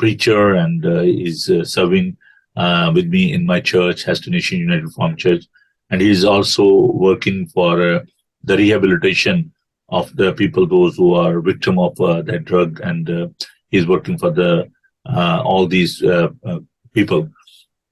preacher and is serving with me in my church, Heston Nation United Reformed Church, and he is also working for the rehabilitation of the people, those who are victim of that drug, and he is working for the all these people.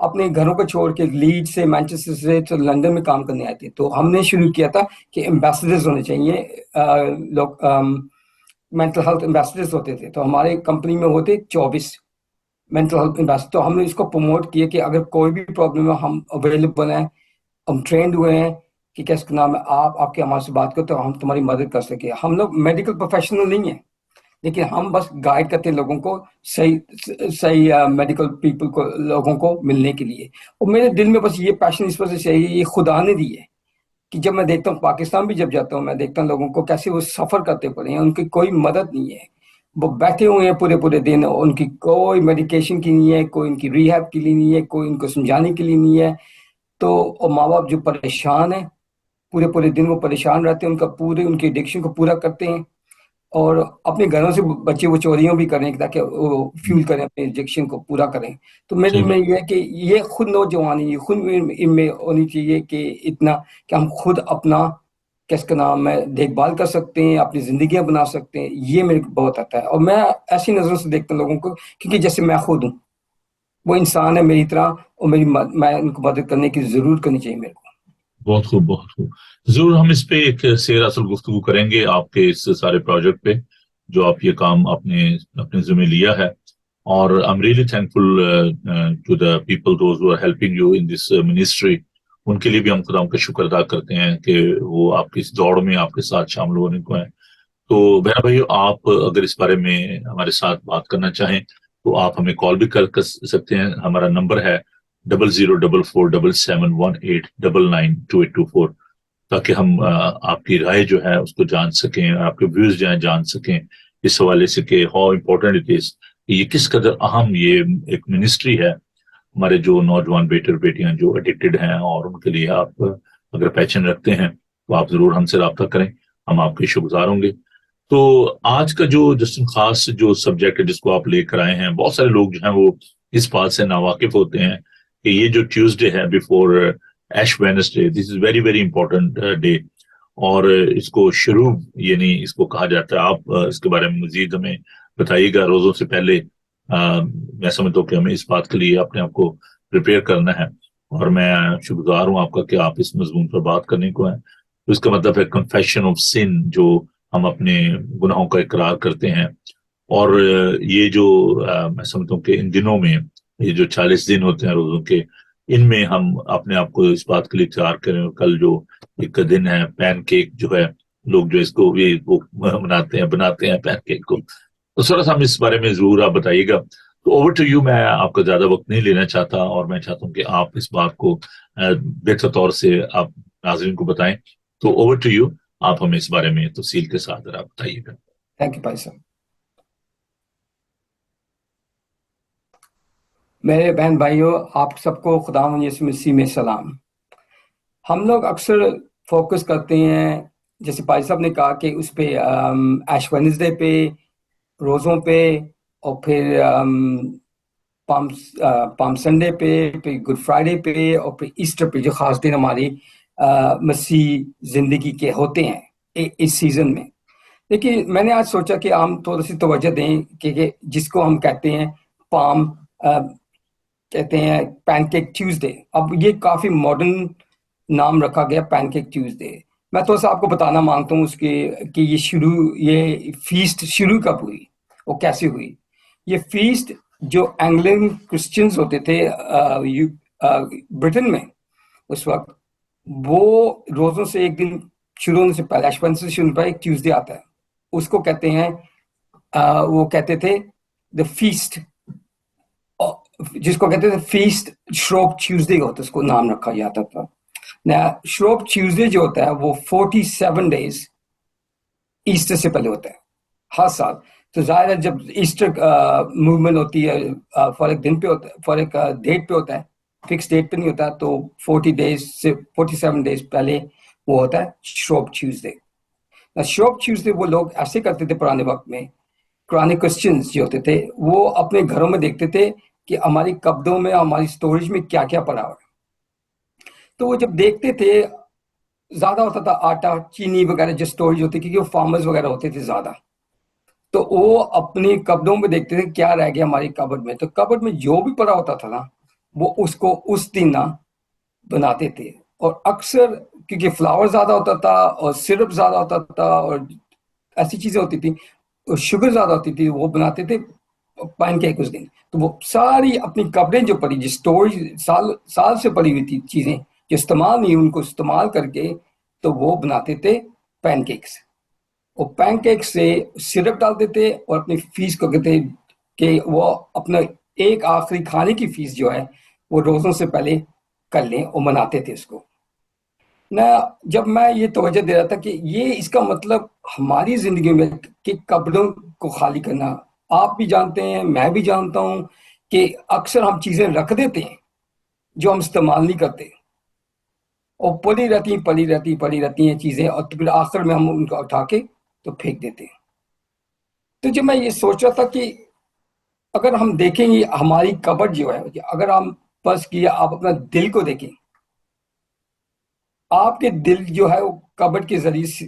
اپنے گھروں کو چھوڑ کے lead سے Manchester سے تو London میں کام کرنے آئے تھے. تو ہم نے شروع کیا تھا کہ ایمبیسڈرز ہونے چاہیے, لوگ مینٹل ہیلتھ ایمبیسڈرز ہوتے تھے. تو ہمارے کمپنی میں ہوتے 24 مینٹل ہیلتھ ایمبیسڈر. تو ہم نے اس کو پروموٹ کیا کہ اگر کوئی بھی پرابلم ہے ہم اویلیبل ہیں, ہم ٹرینڈ ہوئے ہیں کہ کیا اس کا نام ہے, آپ کے ہمارے سے بات کرو تو ہم تمہاری مدد کر سکیں. ہم لوگ میڈیکل پروفیشنل نہیں ہیں, لیکن ہم بس گائیڈ کرتے ہیں لوگوں کو صحیح میڈیکل پیپل کو, لوگوں کو ملنے کے لیے. اور میرے دل میں بس یہ پیشن اس وجہ سے یہ خدا نے دی ہے کہ جب میں دیکھتا ہوں پاکستان بھی جب جاتا ہوں میں دیکھتا ہوں لوگوں کو کیسے وہ سفر کرتے پڑے ہیں, ان کی کوئی مدد نہیں ہے, وہ بیٹھے ہوئے ہیں پورے دن, ان کی کوئی میڈیکیشن کی نہیں ہے, کوئی ان کی ریہیب کے لیے نہیں ہے, کوئی ان کو سمجھانے کے لیے نہیں ہے. تو ماں باپ جو پریشان ہیں پورے دن وہ پریشان رہتے ہیں, ان کی ایڈکشن کو پورا کرتے ہیں, اور اپنے گھروں سے بچے وہ چوریوں بھی کریں تاکہ وہ فیول کریں اپنے انجیکشن کو پورا کریں. تو میرے میں یہ ہے کہ یہ خود نوجوانی خود ان میں ہونی چاہیے کہ اتنا کہ ہم خود اپنا کس کا نام ہے دیکھ بھال کر سکتے ہیں, اپنی زندگیاں بنا سکتے ہیں. یہ میرے کو بہت آتا ہے, اور میں ایسی نظروں سے دیکھتا ہوں لوگوں کو, کیونکہ جیسے میں خود ہوں, وہ انسان ہے میری طرح, اور میں ان کو مدد کرنے کی ضرور کرنی چاہیے میرے کو. بہت خوب, بہت خوب. ضرور ہم اس پہ ایک سیر اصل گفتگو کریں گے آپ کے اس سارے پروجیکٹ پہ جو آپ یہ کام اپنے ذمہ لیا ہے. اور I'm really thankful to the people those who are helping you in this ministry. ان کے لیے بھی ہم خدا کا شکر ادا کرتے ہیں کہ وہ آپ کی اس دوڑ میں آپ کے ساتھ شامل ہونے کو ہیں. تو بہن بھائی, آپ اگر اس بارے میں ہمارے ساتھ بات کرنا چاہیں تو آپ ہمیں کال بھی کر سکتے ہیں. ہمارا نمبر ہے 00447718992824, تاکہ ہم آپ کی رائے جو ہے اس کو جان سکیں, آپ کے ویوز جو ہیں جان سکیں اس حوالے سے کہ ہاؤ امپورٹنٹ اٹ از, یہ کس قدر اہم یہ ایک منسٹری ہے ہمارے جو نوجوان بیٹے اور بیٹیاں جو ایڈکٹڈ ہیں, اور ان کے لیے آپ اگر پہچان رکھتے ہیں تو آپ ضرور ہم سے رابطہ کریں, ہم آپ کے شکر گزار ہوں گے. تو آج کا جو جس خاص جو سبجیکٹ ہے جس کو آپ لے کر آئے ہیں, بہت سارے لوگ جو ہیں وہ اس بات سے ناواقف ہوتے ہیں کہ یہ جو ٹیوزڈے ہے before Ash Wednesday, this is very very important day, اور اس کو شروع یعنی اس کو کہا جاتا ہے. آپ اس کے بارے میں مزید ہمیں بتائیے گا. روزوں سے پہلے میں سمجھتا ہوں کہ ہمیں اس بات کے لیے اپنے آپ کو پریپیئر کرنا ہے, اور میں شکر گزار ہوں آپ کا کہ آپ اس مضمون پر بات کرنے کو ہیں. تو اس کا مطلب ہے کنفیشن آف سن, جو ہم اپنے گناہوں کا اقرار کرتے ہیں. اور یہ جو میں سمجھتا ہوں کہ ان دنوں میں یہ جو 40 دن ہوتے ہیں روزوں کے, ان میں ہم اپنے آپ کو اس بات کے لیے تیار کریں. اور کل جو ایک دن ہے پین کیک جو ہے, لوگ جو اس کو بناتے ہیں پین کیک کو, تو تھوڑا سا ہم اس بارے میں ضرور آپ بتائیے گا. تو اوور ٹو یو, میں آپ کا زیادہ وقت نہیں لینا چاہتا, اور میں چاہتا ہوں کہ آپ اس بات کو بہتر طور سے آپ ناظرین کو بتائیں. تو اوور ٹو یو, آپ ہمیں اس بارے میں تفصیل کے ساتھ ذرا بتائیے گا. تھینک یو بھائی صاحب. میرے بہن بھائیوں, آپ سب کو خدا یسوع مسیح میں سلام. ہم لوگ اکثر فوکس کرتے ہیں, جیسے بھائی صاحب نے کہا کہ اس پہ ایش وینسڈے پہ, روزوں پہ, اور پھر پام سنڈے پہ, پھر گڈ فرائیڈے پہ, اور پھر ایسٹر پہ, جو خاص دن ہماری مسیح زندگی کے ہوتے ہیں اس سیزن میں. لیکن میں نے آج سوچا کہ ہم تھوڑا سی توجہ دیں کہ جس کو ہم کہتے ہیں کہتے ہیں پین کیک ٹیوزڈے. اب یہ کافی ماڈرن نام رکھا گیا پین کیک ٹیوزڈے. میں تھوڑا سا آپ کو بتانا مانگتا ہوں اس کے کہ یہ فیسٹ شروع کب ہوئی اور کیسے ہوئی. یہ فیسٹ جو اینگلن کرسچنز ہوتے تھے برٹن میں اس وقت, وہ روزوں سے ایک دن شروع ہونے سے پہلے, ایش وینسڈے شروع ہونے ایک ٹیوزڈے آتا ہے, اس کو کہتے ہیں وہ کہتے تھے دا فیسٹ, جس کو کہتے تھے فیسٹ شروپ ٹیوزڈے ہوتا ہے, اس کو نام رکھا جاتا تھا. شروپ ٹیوزڈے جو ہوتا ہے وہ 47 ڈیز ایسٹر سے پہلے ہوتا ہے ہر سال. تو ظاہر ہے جب ایسٹر موومنٹ ہوتی ہے فور ایک دن پہ ہوتا ہے, فور ایک ڈیٹ پہ ہوتا ہے, فکس ڈیٹ پہ نہیں ہوتا, تو 40 ڈیز سے 47 ڈیز پہلے وہ ہوتا ہے شروپ ٹیوزڈے. شروپ ٹیوزڈے وہ لوگ ایسے کرتے تھے پرانے وقت میں, قرآن کرسچنز جو ہوتے تھے وہ اپنے گھروں میں دیکھتے تھے کہ ہماری کبدوں میں, ہماری سٹوریج میں کیا کیا پڑا ہوا ہے. تو وہ جب دیکھتے تھے زیادہ ہوتا تھا آٹا, چینی وغیرہ جو سٹوریج ہوتی, کیونکہ وہ فارمرز وغیرہ ہوتے تھے زیادہ, تو وہ اپنی کبڈوں میں دیکھتے تھے کیا رہ گیا ہماری کبڈ میں. تو کبڈ میں جو بھی پڑا ہوتا تھا نا, وہ اس کو اس دن نہ بناتے تھے. اور اکثر کیونکہ فلاور زیادہ ہوتا تھا اور سرپ زیادہ ہوتا تھا اور ایسی چیزیں ہوتی تھی اور شوگر زیادہ ہوتی تھی, وہ بناتے تھے پین کیک اس دن. تو وہ ساری اپنی کپڑیں جو پڑی, جو اسٹوریج سال سے پڑی ہوئی تھی چیزیں جو استعمال نہیں, ان کو استعمال کر کے تو وہ بناتے تھے پین کیکس. اور پین کیک سے سرپ ڈالتے تھے اور اپنی فیس کو کہتے کہ وہ اپنا ایک آخری کھانے کی فیس جو ہے وہ روزوں سے پہلے کر لیں, اور مناتے تھے اس کو. نہ جب میں یہ توجہ دے رہا تھا کہ یہ اس کا مطلب ہماری زندگی میں کہ کپڑوں کو خالی کرنا, آپ بھی جانتے ہیں, میں بھی جانتا ہوں کہ اکثر ہم چیزیں رکھ دیتے ہیں جو ہم استعمال نہیں کرتے, اور پڑی رہتی ہیں چیزیں, اور پھر آخر میں ہم ان کو اٹھا کے تو پھینک دیتے ہیں. تو جب میں یہ سوچ رہا تھا کہ اگر ہم دیکھیں گے ہماری کبٹ جو ہے, اگر ہم بس کیا آپ اپنا دل کو دیکھیں, آپ کے دل جو ہے وہ کبٹ کے ذریعے سے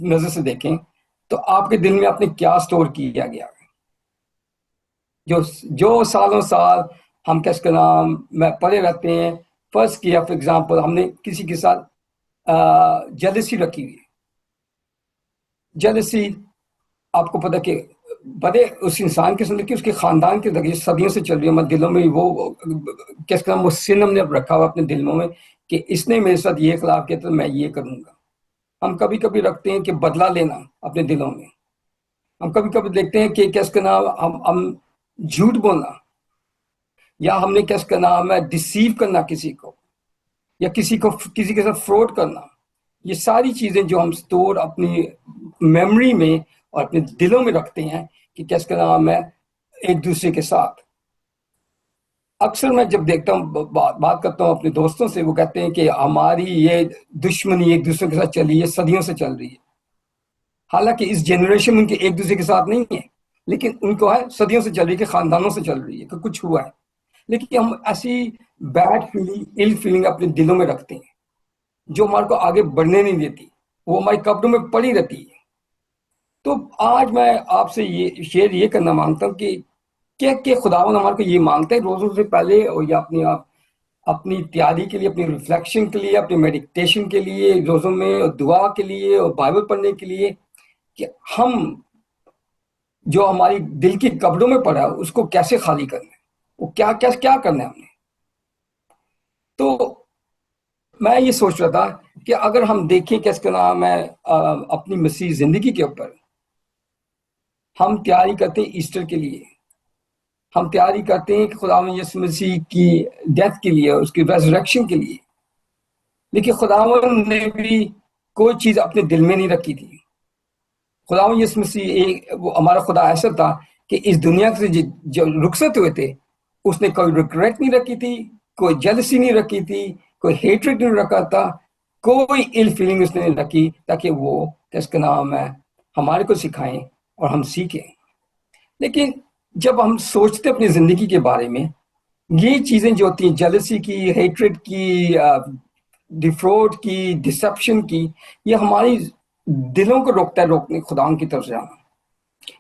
نظر سے دیکھیں تو آپ کے دل میں آپ نے کیا سٹور کیا گیا ہے, جو سالوں سال ہم کس کا نام میں پڑے رہتے ہیں. فرض کیا فار ایگزامپل ہم نے کسی کے ساتھ جیلسی رکھی ہوئی ہے. جیلسی آپ کو پتا کہ بڑے اس انسان کے سندر کی اس کے خاندان کے ذریعے صدیوں سے چل رہی ہے. ہمارے دلوں میں وہ کس کا نام وہ سن ہم نے اب رکھا ہوا اپنے دلوں میں کہ اس نے میرے ساتھ یہ خلاف کیا تو میں یہ کروں گا. ہم کبھی کبھی رکھتے ہیں کہ بدلہ لینا اپنے دلوں میں. ہم کبھی کبھی دیکھتے ہیں کہ کس کا نام ہم جھوٹ بولنا, یا ہم نے کس کا نام ہے ڈسیو کرنا کسی کو, یا کسی کے ساتھ فراڈ کرنا. یہ ساری چیزیں جو ہم سٹور اپنی میموری میں اور اپنے دلوں میں رکھتے ہیں کہ کس کا نام ہے ایک دوسرے کے ساتھ. اکثر میں جب دیکھتا ہوں بات کرتا ہوں اپنے دوستوں سے, وہ کہتے ہیں کہ ہماری یہ دشمنی ایک دوسرے کے ساتھ چلی ہے, صدیوں سے چل رہی ہے. حالانکہ اس جنریشن میں ان کے ایک دوسرے کے ساتھ نہیں ہے, لیکن ان کو ہے صدیوں سے چل رہی ہے, کہ خاندانوں سے چل رہی ہے, کہ کچھ ہوا ہے. لیکن ہم ایسی بیڈ فیلنگ, ایل فیلنگ اپنے دلوں میں رکھتے ہیں جو ہمارے کو آگے بڑھنے نہیں دیتی, وہ ہمارے کپڑوں میں پڑی رہتی ہے. تو آج میں آپ سے یہ شیئر یہ کرنا مانگتا ہوں کہ خداوند ہمارے کو یہ مانگتا ہے روزوں سے پہلے, اور یا اپنی تیاری کے لیے, اپنی ریفلیکشن کے لیے, اپنی میڈیٹیشن کے لیے روزوں میں, اور دعا کے لیے اور بائبل پڑھنے کے لیے, کہ ہم جو ہماری دل کی کپڑوں میں پڑا ہے اس کو کیسے خالی کرنا ہے, وہ کیا کرنا ہے ہم نے. تو میں یہ سوچ رہا تھا کہ اگر ہم دیکھیں کہ اس کا نام ہے اپنی مسیح زندگی کے اوپر, ہم تیاری کرتے ہیں ایسٹر کے لیے, ہم تیاری کرتے ہیں کہ خداوند یسوع مسیح کی ڈیتھ کے لیے, اس کی ریزریکشن کے لیے. لیکن خداوند نے بھی کوئی چیز اپنے دل میں نہیں رکھی تھی. خداوند یسوع مسیح وہ ہمارا خدا ایسا تھا کہ اس دنیا سے جو رخصت ہوئے تھے اس نے کوئی ریگریٹ نہیں رکھی تھی, کوئی جیلسی نہیں رکھی تھی, کوئی ہیٹریڈ نہیں رکھا تھا, کوئی ایل فیلنگ اس نے نہیں رکھی, تاکہ وہ کس کا نام ہے ہمارے کو سکھائیں اور ہم سیکھیں. لیکن جب ہم سوچتے اپنی زندگی کے بارے میں, یہ چیزیں جو ہوتی ہیں جیلسی کی, ہیٹریڈ کی, ڈیفراڈ کی, ڈسپشن کی, یہ ہماری دلوں کو روکنے خدا کی طرف سے آنا.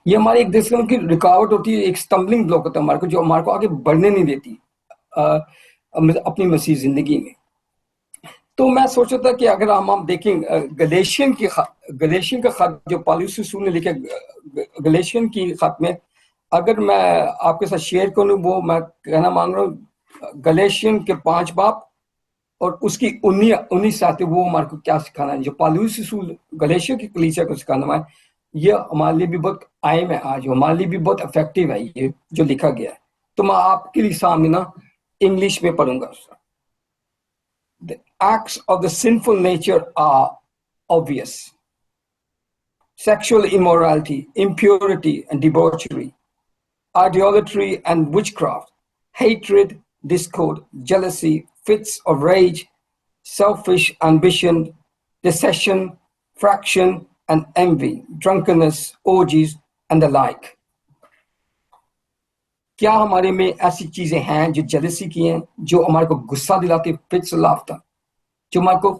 یہ ہماری ایک دوسرے کی رکاوٹ ہوتی ہے, ایک سٹمبلنگ بلاک ہوتا ہے ہمارے کو, جو ہمارے کو آگے بڑھنے نہیں دیتی اپنی مسیح زندگی میں. تو میں سوچا تھا کہ اگر ہم دیکھیں گلیشین کا خط جو پالوس رسول نے لکھا, گلیشین کی خط میں اگر میں آپ کے ساتھ شیئر کروں, وہ میں کہنا مانگ رہا ہوں, گلیشین کے 5 باب اور اس کی 19 آتے, وہ ہمارے کو کیا سکھانا ہے, جو پالوس رسول گلیشین کی کلیسیا کو سکھانا ہے. یہ ہمارے لیے بھی بہت اہم ہے آج, ہمارے لیے بھی بہت افیکٹو ہے یہ جو لکھا گیا ہے. تو میں آپ کے لیے سامنے نا انگلش میں پڑھوں گا. The acts of the sinful nature are obvious: sexual immorality, impurity and debauchery, idolatry and witchcraft, hatred, discord, jealousy, fits of rage, selfish ambition, dissension, faction and envy, drunkenness, orgies and the like. کیا ہمارے میں ایسی چیزیں ہیں جو جلسی کی ہیں, جو ہمارے کو غصہ دلاتی, فٹس لافتہ, جو ہمارے کو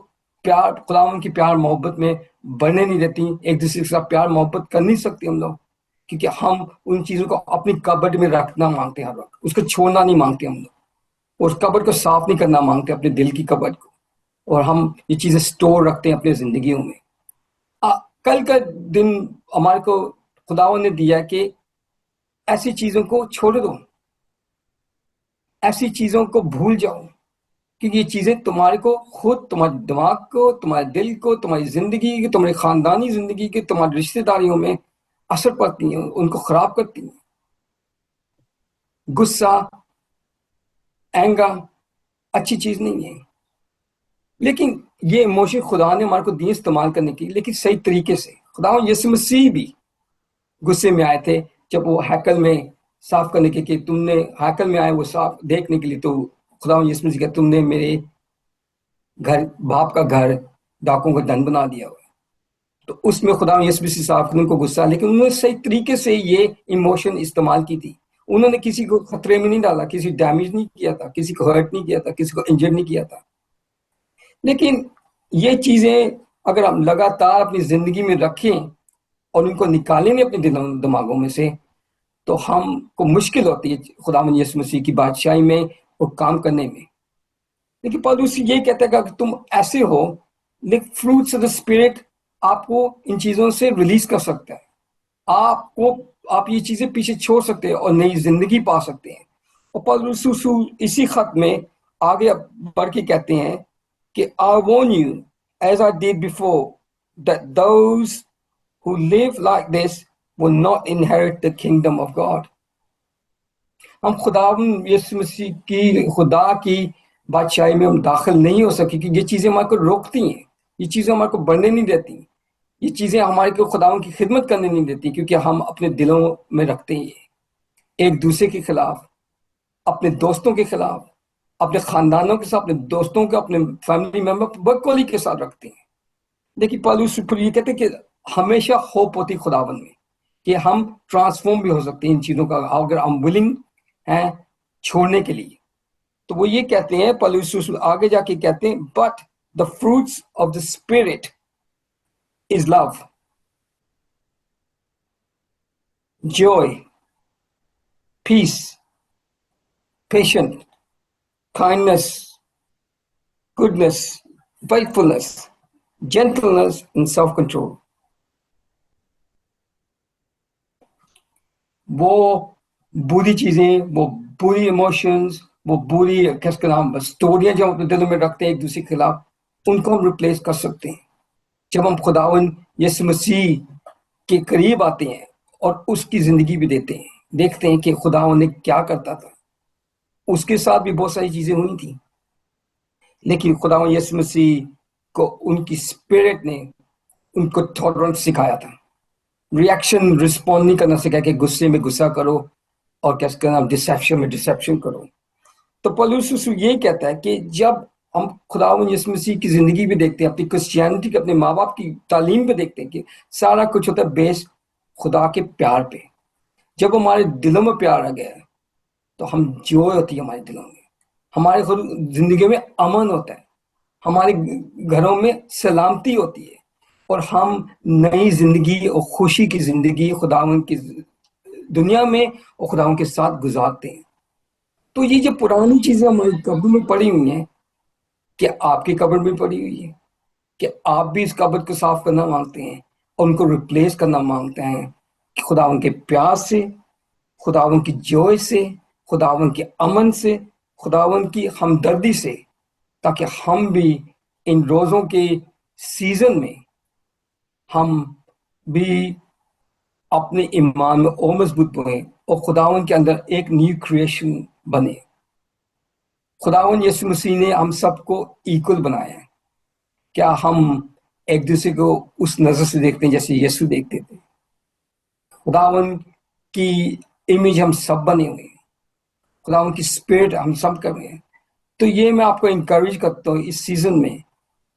پیار, خداوند کی پیار محبت میں بڑھنے نہیں دیتی, ایک دوسرے کے ساتھ پیار محبت کر نہیں سکتے ہم لوگ, کیونکہ ہم ان چیزوں کو اپنی کبٹ میں رکھنا مانگتے ہیں ہر وقت, اس کو چھوڑنا نہیں مانگتے ہم لوگ. اور قبر کو صاف نہیں کرنا مانگتے، اپنے دل کی قبر کو، اور ہم یہ چیزیں سٹور رکھتے ہیں اپنی زندگیوں میں. کل کا دن ہمارے کو خداوند نے دیا کہ ایسی چیزوں کو چھوڑ دو، ایسی چیزوں کو بھول جاؤ، کیونکہ یہ چیزیں تمہارے کو خود، تمہارے دماغ کو، تمہارے دل کو، تمہاری زندگی کی، تمہاری خاندانی زندگی کے، تمہاری رشتہ داریوں میں اثر پڑتی ہیں، ان کو خراب کرتی ہیں. غصہ، اینگر اچھی چیز نہیں ہے، لیکن یہ ایموشن خدا نے ہمارے کو دیے استعمال کرنے کی، لیکن صحیح طریقے سے. خدا یسوع مسیح بھی غصے میں آئے تھے جب وہ ہیکل میں صاف کرنے کے، کہ تم نے ہیکل میں آئے وہ صاف دیکھنے کے لیے، تو خدا یسوع مسیح کہ تم نے میرے گھر، باپ کا گھر ڈاکوں کا دن بنا دیا ہوا. تو اس میں خدا یسوع مسیح صاف کرنے کو غصہ، لیکن انہوں نے صحیح طریقے سے یہ ایموشن استعمال کی تھی. انہوں نے کسی کو خطرے میں نہیں ڈالا، کسی ڈیمیج نہیں کیا تھا، کسی کو ہرٹ نہیں کیا تھا، کسی کو انجر نہیں کیا تھا. لیکن یہ چیزیں اگر ہم لگاتار اپنی زندگی میں رکھیں اور ان کو نکالیں نہیں اپنے دماغوں میں سے، تو ہم کو مشکل ہوتی ہے خداوند یسوع مسیح کی بادشاہی میں اور کام کرنے میں. لیکن پالوس یہ کہتا ہے کہ اگر تم ایسے ہو، لیکن فروٹس آف دا اسپرٹ آپ کو ان چیزوں سے ریلیز کر سکتا ہے، آپ یہ چیزیں پیچھے چھوڑ سکتے ہیں اور نئی زندگی پا سکتے ہیں. اور پالوس اسی خط میں آگے بڑھ کے کہتے ہیں کہ I warn you, as I did before, that those who live like this will not inherit the kingdom of God. ہم خداوند یسوع مسیح کی، خدا کی بادشاہی میں ہم داخل نہیں ہو سکے، کہ یہ چیزیں ہمارے کو روکتی ہیں، یہ چیزیں ہمارے کو بڑھنے نہیں دیتی، یہ چیزیں ہمارے کو خداوند کی خدمت کرنے نہیں دیتی، کیونکہ ہم اپنے دلوں میں رکھتے ہیں ایک دوسرے کے خلاف، اپنے دوستوں کے خلاف، اپنے خاندانوں کے ساتھ، اپنے دوستوں کے، اپنے فیملی ممبر بدقولی کے ساتھ رکھتے ہیں. لیکن پالوس پھر یہ کہتے ہیں کہ ہمیشہ ہوپ ہوتی خداوند میں کہ ہم ٹرانسفارم بھی ہو سکتے ہیں ان چیزوں کا، اگر ہم ولنگ ہیں چھوڑنے کے لیے. تو وہ یہ کہتے ہیں پالوس آگے جا کے کہتے ہیں but the fruits of the spirit is love, joy, peace, patient, kindness, goodness, faithfulness, gentleness, and self-control. وہ بری چیزیں، وہ بری ایموشنز، وہ بری کس کا نام اسٹوریاں جو ہم اپنے دلوں میں رکھتے ہیں ایک دوسرے کے خلاف، ان کو ہم ریپلیس کر سکتے ہیں جب ہم خداوند یسوع مسیح کے قریب آتے ہیں اور اس کی زندگی بھی دیتے ہیں. دیکھتے ہیں کہ خداوند نے کیا کرتا تھا. اس کے ساتھ بھی بہت ساری چیزیں ہوئی تھیں، لیکن خداوند یسوع مسیح کو ان کی اسپرٹ نے ان کو ٹالرنس سکھایا تھا، ریئیکشن رسپونڈ نہیں کرنا سکھایا، کہ غصے میں غصہ کرو اور کیا کہنا ڈسیپشن میں ڈسیپشن کرو. تو پالوس یہ کہتا ہے کہ جب ہم خداوند یسوع مسیح کی زندگی بھی دیکھتے ہیں، اپنی کرسچینٹی کے، اپنے ماں باپ کی تعلیم پہ دیکھتے ہیں کہ سارا کچھ ہوتا ہے بیس خدا کے پیار پہ. جب ہمارے دلوں میں پیار آ گیا تو ہم جوائے ہوتی ہے ہمارے دلوں میں، ہمارے زندگی میں امن ہوتا ہے، ہمارے گھروں میں سلامتی ہوتی ہے، اور ہم نئی زندگی اور خوشی کی زندگی خداوند کی دنیا میں اور خداوند کے ساتھ گزارتے ہیں. تو یہ جو پرانی چیزیں ہماری قبر میں پڑی ہوئی ہیں، کہ آپ کی قبر میں پڑی ہوئی ہے، کہ آپ بھی اس قبر کو صاف کرنا مانگتے ہیں اور ان کو ریپلیس کرنا مانگتے ہیں خداوند کے پیار سے، خداوند کی جوائے سے، خداوند کے امن سے، خداوند کی ہمدردی سے، تاکہ ہم بھی ان روزوں کے سیزن میں ہم بھی اپنے ایمان میں اور مضبوط ہوئیں اور خداوند کے اندر ایک نیو کریشن بنے. خداوند یسوع مسیح نے ہم سب کو ایکول بنایا ہے. کیا ہم ایک دوسرے کو اس نظر سے دیکھتے ہیں جیسے یسوع دیکھتے تھے؟ خداوند کی امیج ہم سب بنے ہوئے ہیں، خداوند کی اسپرٹ ہم سب کر رہے ہیں. تو یہ میں آپ کو انکریج کرتا ہوں اس سیزن میں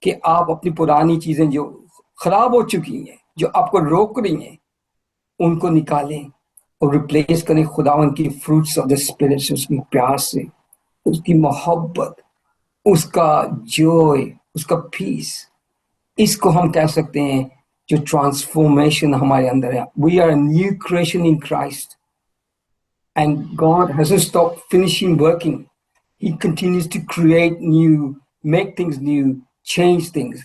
کہ آپ اپنی پرانی چیزیں جو خراب ہو چکی ہیں، جو آپ کو روک رہی ہیں، ان کو نکالیں اور ریپلیس کریں خداوند کی فروٹس آف دا اسپرٹ سے، اس کی پیار سے، اس کی محبت، اس کا جوائے، اس کا پیس. اس کو ہم کہہ سکتے ہیں جو ٹرانسفارمیشن ہمارے اندر ہے. We are a new creation in Christ and God hasn't stop finishing working He continues to create new, make things new, change things.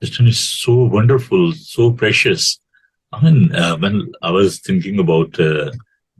This is so wonderful, so precious. I mean, when I was thinking about